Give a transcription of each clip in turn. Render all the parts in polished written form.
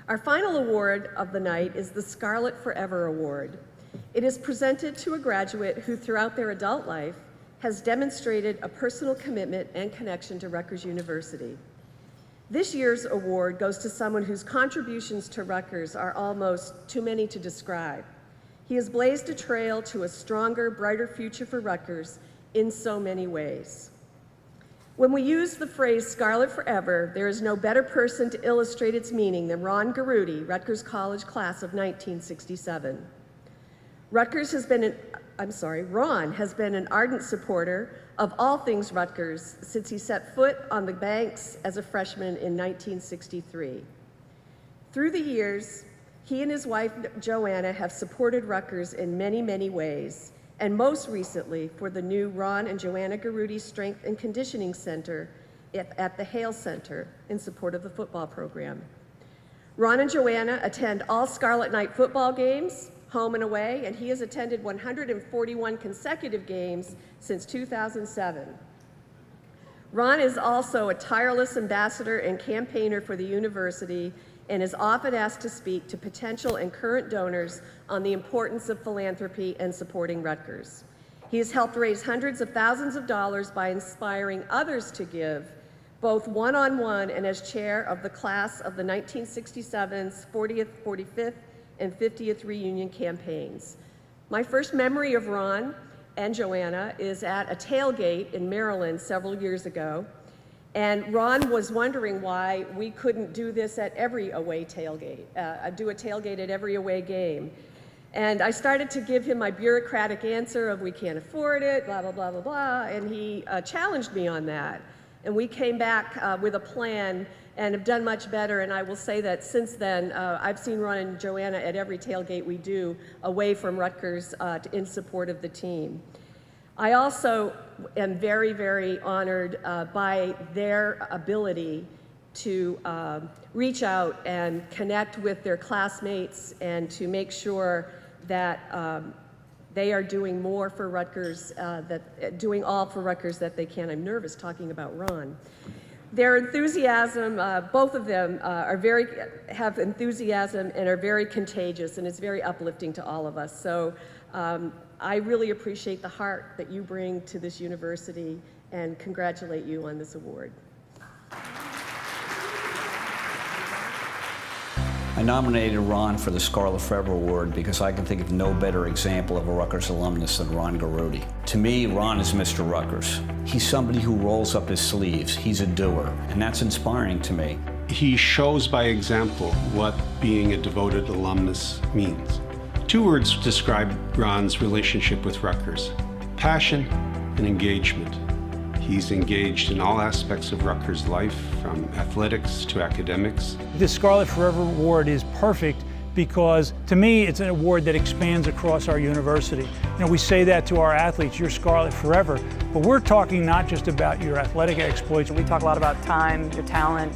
Our final award of the night is the Scarlet Forever Award. It is presented to a graduate who throughout their adult life has demonstrated a personal commitment and connection to Rutgers University. This year's award goes to someone whose contributions to Rutgers are almost too many to describe. He has blazed a trail to a stronger, brighter future for Rutgers in so many ways. When we use the phrase Scarlet Forever, there is no better person to illustrate its meaning than Ron Garutti, Rutgers College class of 1967. Ron has been an ardent supporter of all things Rutgers since he set foot on the banks as a freshman in 1963. Through the years, he and his wife, Joanna, have supported Rutgers in many, many ways, and most recently for the new Ron and Joanna Garutti Strength and Conditioning Center at the Hale Center in support of the football program. Ron and Joanna attend all Scarlet Night football games, home and away, and he has attended 141 consecutive games since 2007. Ron is also a tireless ambassador and campaigner for the university and is often asked to speak to potential and current donors on the importance of philanthropy and supporting Rutgers. He has helped raise hundreds of thousands of dollars by inspiring others to give, both one-on-one and as chair of the class of the 1967's 40th, 45th, and 50th reunion campaigns. My first memory of Ron and Joanna is at a tailgate in Maryland several years ago, and Ron was wondering why we couldn't do this at every away tailgate, do a tailgate at every away game. And I started to give him my bureaucratic answer of we can't afford it, blah, blah, blah, blah, blah, and he challenged me on that. And we came back with a plan and have done much better, and I will say that since then, I've seen Ron and Joanna at every tailgate we do away from Rutgers in support of the team. I also am very, very honored by their ability to reach out and connect with their classmates and to make sure that they are doing more for Rutgers, doing all for Rutgers that they can. I'm nervous talking about Ron. Their enthusiasm, both of them have enthusiasm and are very contagious, and it's very uplifting to all of us. So I really appreciate the heart that you bring to this university and congratulate you on this award. I nominated Ron for the Scarlet Forever Award because I can think of no better example of a Rutgers alumnus than Ron Garutti. To me, Ron is Mr. Rutgers. He's somebody who rolls up his sleeves. He's a doer, and that's inspiring to me. He shows by example what being a devoted alumnus means. Two words describe Ron's relationship with Rutgers: passion and engagement. He's engaged in all aspects of Rutgers' life, from athletics to academics. The Scarlet Forever Award is perfect because, to me, it's an award that expands across our university. You know, we say that to our athletes, you're Scarlet Forever, but we're talking not just about your athletic exploits. We talk a lot about time, your talent,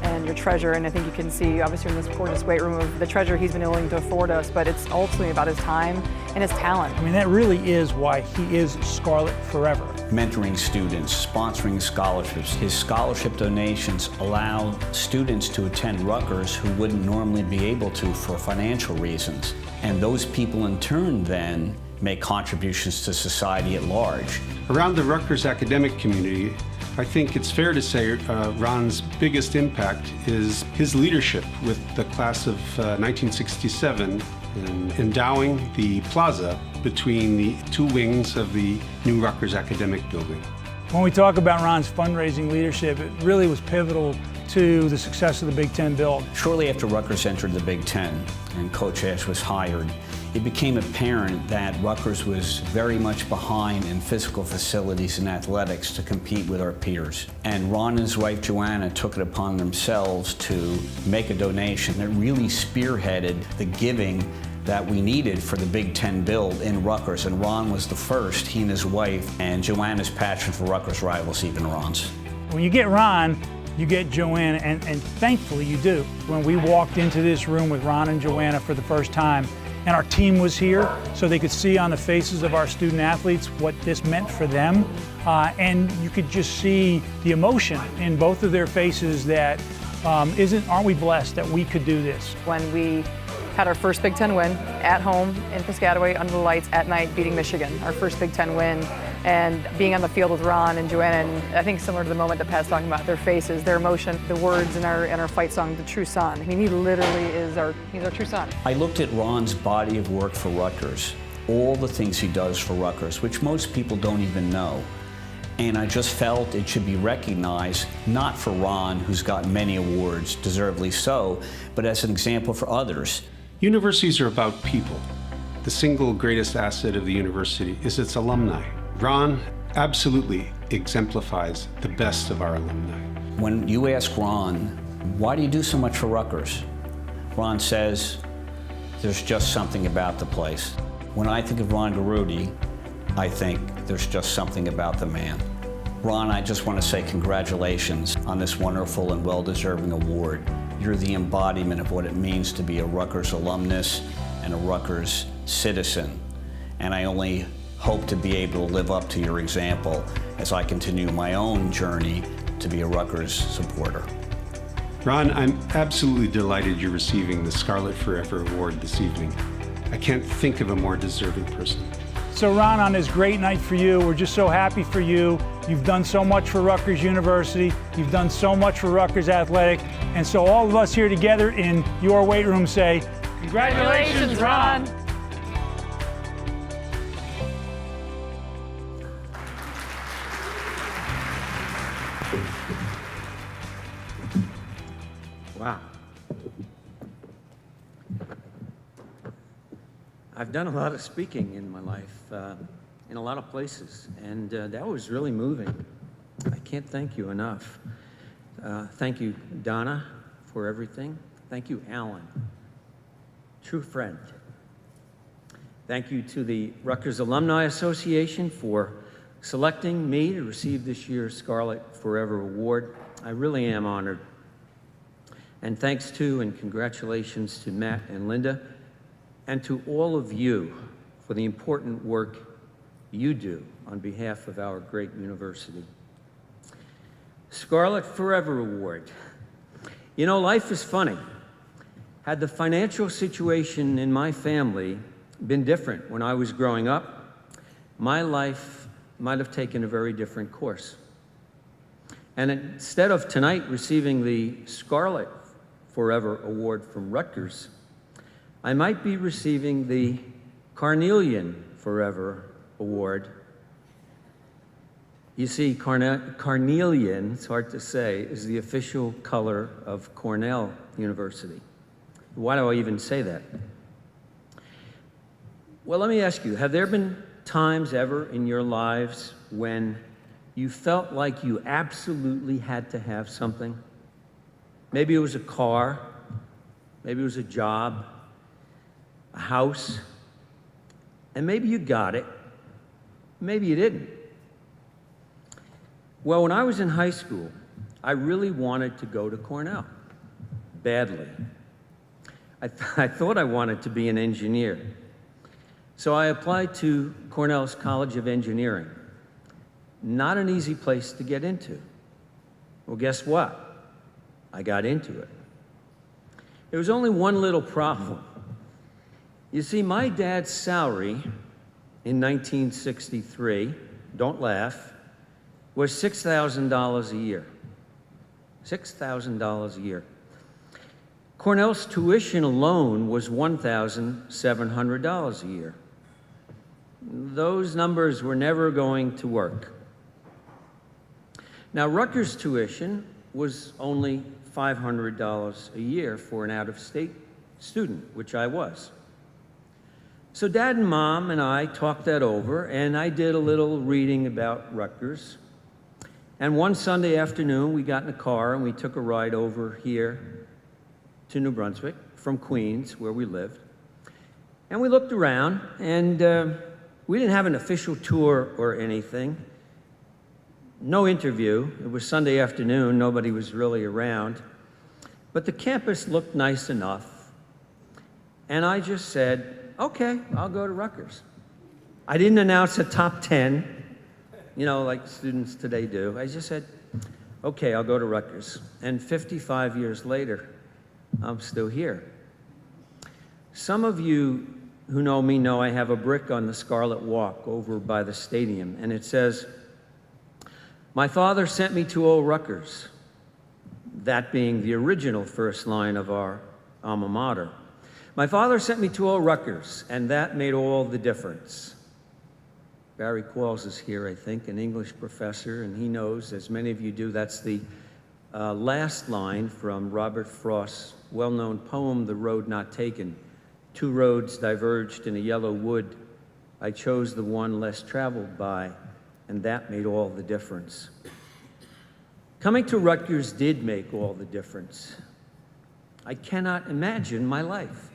and your treasure, and I think you can see, obviously, in this gorgeous weight room of the treasure he's been willing to afford us, but it's ultimately about his time and his talent. I mean, that really is why he is Scarlet Forever. Mentoring students, sponsoring scholarships. His scholarship donations allow students to attend Rutgers who wouldn't normally be able to for financial reasons. And those people in turn then make contributions to society at large. Around the Rutgers academic community, I think it's fair to say Ron's biggest impact is his leadership with the class of 1967 in endowing the plaza between the two wings of the new Rutgers academic building. When we talk about Ron's fundraising leadership, it really was pivotal to the success of the Big Ten build. Shortly after Rutgers entered the Big Ten and Coach Ash was hired, it became apparent that Rutgers was very much behind in physical facilities and athletics to compete with our peers. And Ron and his wife Joanna took it upon themselves to make a donation that really spearheaded the giving that we needed for the Big Ten build in Rutgers. And Ron was the first, he and his wife, and Joanna's passion for Rutgers rivals even Ron's. When you get Ron, you get Joanna, and thankfully you do. When we walked into this room with Ron and Joanna for the first time, and our team was here, so they could see on the faces of our student athletes what this meant for them. And you could just see the emotion in both of their faces that Aren't we blessed that we could do this? When we had our first Big Ten win at home in Piscataway under the lights at night, beating Michigan, our first Big Ten win, and being on the field with Ron and Joanna, and I think similar to the moment that Pat's talking about, their faces, their emotion, the words in our fight song, The True Son. I mean, he literally is he's our true son. I looked at Ron's body of work for Rutgers, all the things he does for Rutgers, which most people don't even know. And I just felt it should be recognized, not for Ron, who's gotten many awards, deservedly so, but as an example for others. Universities are about people. The single greatest asset of the university is its alumni. Ron absolutely exemplifies the best of our alumni. When you ask Ron, why do you do so much for Rutgers? Ron says, there's just something about the place. When I think of Ron Garutti, I think there's just something about the man. Ron, I just want to say congratulations on this wonderful and well-deserving award. You're the embodiment of what it means to be a Rutgers alumnus and a Rutgers citizen. And I only hope to be able to live up to your example as I continue my own journey to be a Rutgers supporter. Ron, I'm absolutely delighted you're receiving the Scarlet Forever Award this evening. I can't think of a more deserving person. So Ron, on this great night for you, we're just so happy for you. You've done so much for Rutgers University. You've done so much for Rutgers Athletic. And so all of us here together in your weight room say, congratulations, Ron. Wow. I've done a lot of speaking in my life, in a lot of places, and that was really moving. I can't thank you enough. Thank you, Donna, for everything. Thank you, Alan, true friend. Thank you to the Rutgers Alumni Association for selecting me to receive this year's Scarlet Forever Award. I really am honored. And thanks to and congratulations to Matt and Linda, and to all of you for the important work you do on behalf of our great university. Scarlet Forever Award. You know, life is funny. Had the financial situation in my family been different when I was growing up, my life might have taken a very different course. And instead of tonight receiving the Scarlet Forever Award from Rutgers, I might be receiving the Carnelian Forever Award. You see, carnelian, it's hard to say, is the official color of Cornell University. Why do I even say that? Well, let me ask you, have there been times ever in your lives when you felt like you absolutely had to have something? Maybe it was a car, maybe it was a job, a house, and maybe you got it, maybe you didn't. Well, when I was in high school, I really wanted to go to Cornell, badly. I thought I wanted to be an engineer. So I applied to Cornell's College of Engineering. Not an easy place to get into. Well, guess what? I got into it. There was only one little problem. You see, my dad's salary in 1963, don't laugh, was $6,000 a year. $6,000 a year. Cornell's tuition alone was $1,700 a year. Those numbers were never going to work. Now, Rutgers' tuition was only $500 a year for an out-of-state student, which I was. So Dad and Mom and I talked that over, and I did a little reading about Rutgers. And one Sunday afternoon, we got in a car and we took a ride over here to New Brunswick from Queens, where we lived. And we looked around, and we didn't have an official tour or anything. No interview. It was Sunday afternoon. Nobody was really around. But the campus looked nice enough. And I just said, okay, I'll go to Rutgers. I didn't announce a top 10, you know, like students today do. I just said, okay, I'll go to Rutgers. And 55 years later, I'm still here. Some of you who know me know I have a brick on the Scarlet Walk over by the stadium, and it says, "My father sent me to old Rutgers," that being the original first line of our alma mater. "My father sent me to old Rutgers, and that made all the difference." Barry Qualls is here, I think, an English professor, and he knows, as many of you do, that's the last line from Robert Frost's well-known poem, "The Road Not Taken." "Two roads diverged in a yellow wood. I chose the one less traveled by, and that made all the difference." Coming to Rutgers did make all the difference. I cannot imagine my life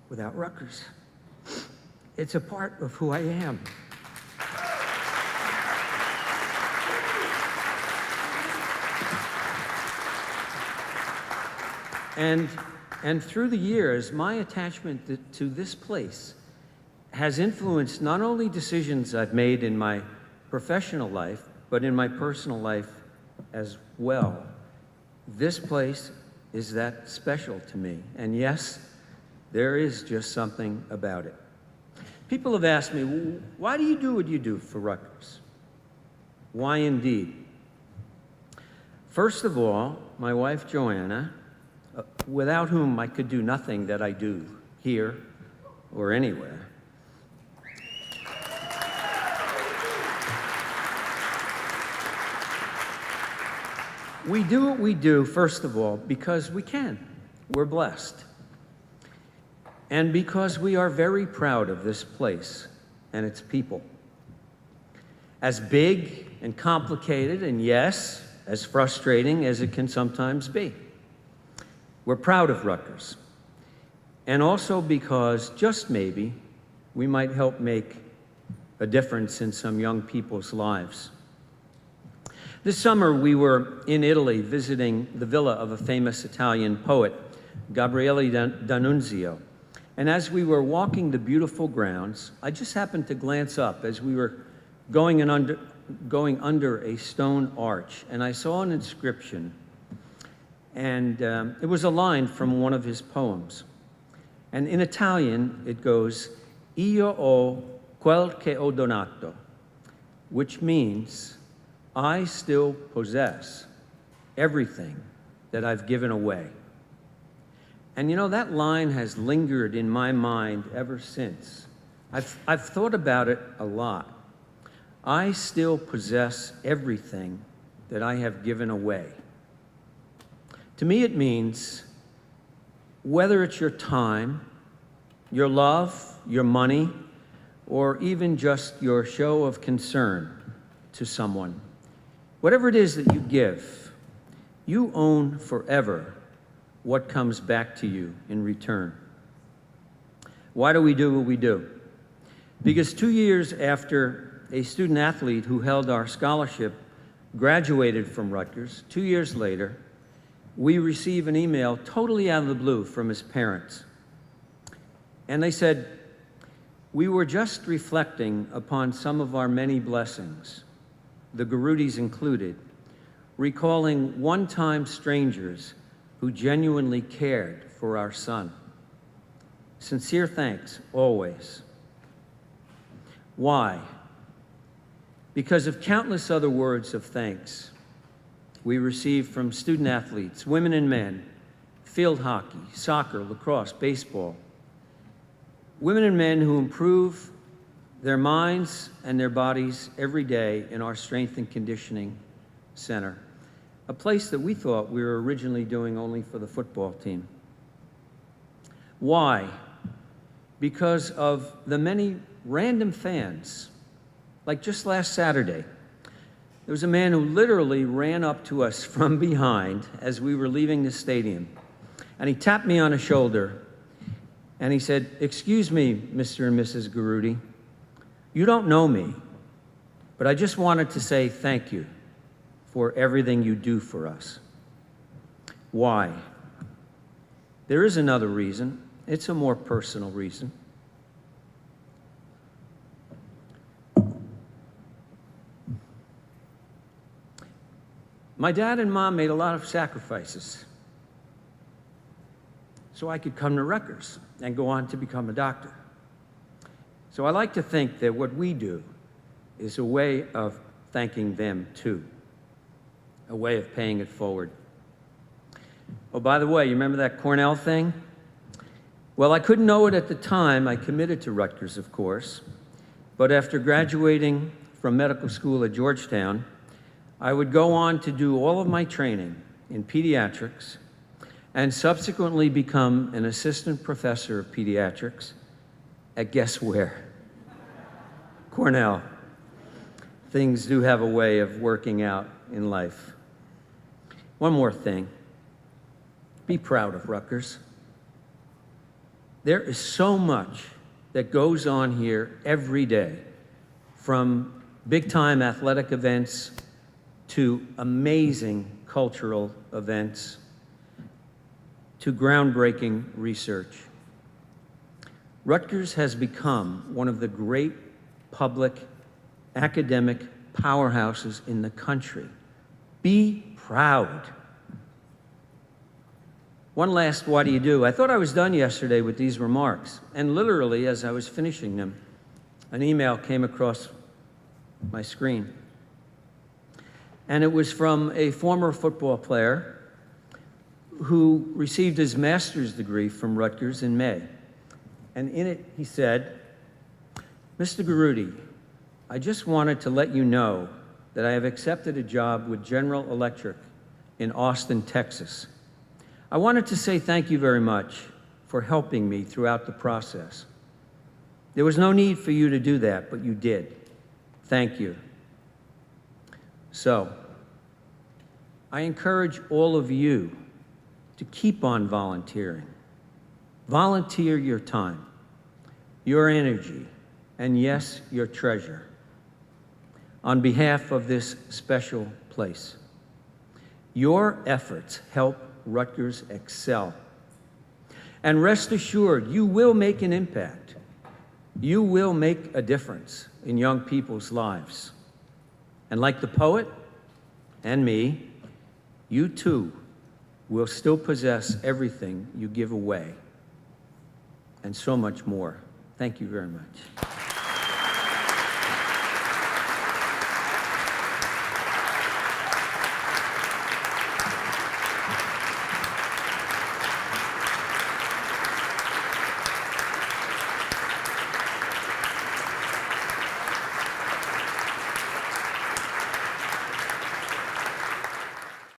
without Rutgers. It's a part of who I am. And through the years, my attachment to this place has influenced not only decisions I've made in my professional life, but in my personal life as well. This place is that special to me. And yes, there is just something about it. People have asked me, why do you do what you do for Rutgers? Why indeed? First of all, my wife Joanna, without whom I could do nothing that I do here or anywhere. We do what we do, first of all, because we can. We're blessed. And because we are very proud of this place and its people. As big and complicated, and yes, as frustrating as it can sometimes be. We're proud of Rutgers. And also because, just maybe, we might help make a difference in some young people's lives. This summer, we were in Italy visiting the villa of a famous Italian poet, Gabriele D'Annunzio. And as we were walking the beautiful grounds, I just happened to glance up as we were going under a stone arch, and I saw an inscription. And it was a line from one of his poems. And in Italian, it goes, "Io ho quel che ho donato," which means, I still possess everything that I've given away. And you know, that line has lingered in my mind ever since. I've thought about it a lot. I still possess everything that I have given away. To me, it means whether it's your time, your love, your money, or even just your show of concern to someone, whatever it is that you give, you own forever what comes back to you in return. Why do we do what we do? Because 2 years after a student athlete who held our scholarship graduated from Rutgers, 2 years later, we received an email totally out of the blue from his parents. And they said, "We were just reflecting upon some of our many blessings, the Garuttis included, recalling one-time strangers who genuinely cared for our son. Sincere thanks, always." Why? Because of countless other words of thanks we received from student athletes, women and men, field hockey, soccer, lacrosse, baseball. Women and men who improve their minds and their bodies every day in our Strength and Conditioning Center, a place that we thought we were originally doing only for the football team. Why? Because of the many random fans. Like just last Saturday, there was a man who literally ran up to us from behind as we were leaving the stadium, and he tapped me on the shoulder, and he said, "Excuse me, Mr. and Mrs. Garutti, you don't know me, but I just wanted to say thank you for everything you do for us." Why? There is another reason. It's a more personal reason. My dad and mom made a lot of sacrifices so I could come to Rutgers and go on to become a doctor. So I like to think that what we do is a way of thanking them too, a way of paying it forward. Oh, by the way, you remember that Cornell thing? Well, I couldn't know it at the time. I committed to Rutgers, of course, but after graduating from medical school at Georgetown, I would go on to do all of my training in pediatrics and subsequently become an assistant professor of pediatrics at guess where? Cornell. Things do have a way of working out in life. One more thing. Be proud of Rutgers. There is so much that goes on here every day, from big-time athletic events to amazing cultural events to groundbreaking research. Rutgers has become one of the great public academic powerhouses in the country. Be proud. One last what do you do? I thought I was done yesterday with these remarks, and literally as I was finishing them, an email came across my screen. And it was from a former football player who received his master's degree from Rutgers in May. And in it, he said, "Mr. Garutti, I just wanted to let you know that I have accepted a job with General Electric in Austin, Texas. I wanted to say thank you very much for helping me throughout the process. There was no need for you to do that, but you did. Thank you." So, I encourage all of you to keep on volunteering. Volunteer your time, your energy, and yes, your treasure on behalf of this special place. Your efforts help Rutgers excel. And rest assured, you will make an impact. You will make a difference in young people's lives. And like the poet and me, you too will still possess everything you give away, and so much more. Thank you very much.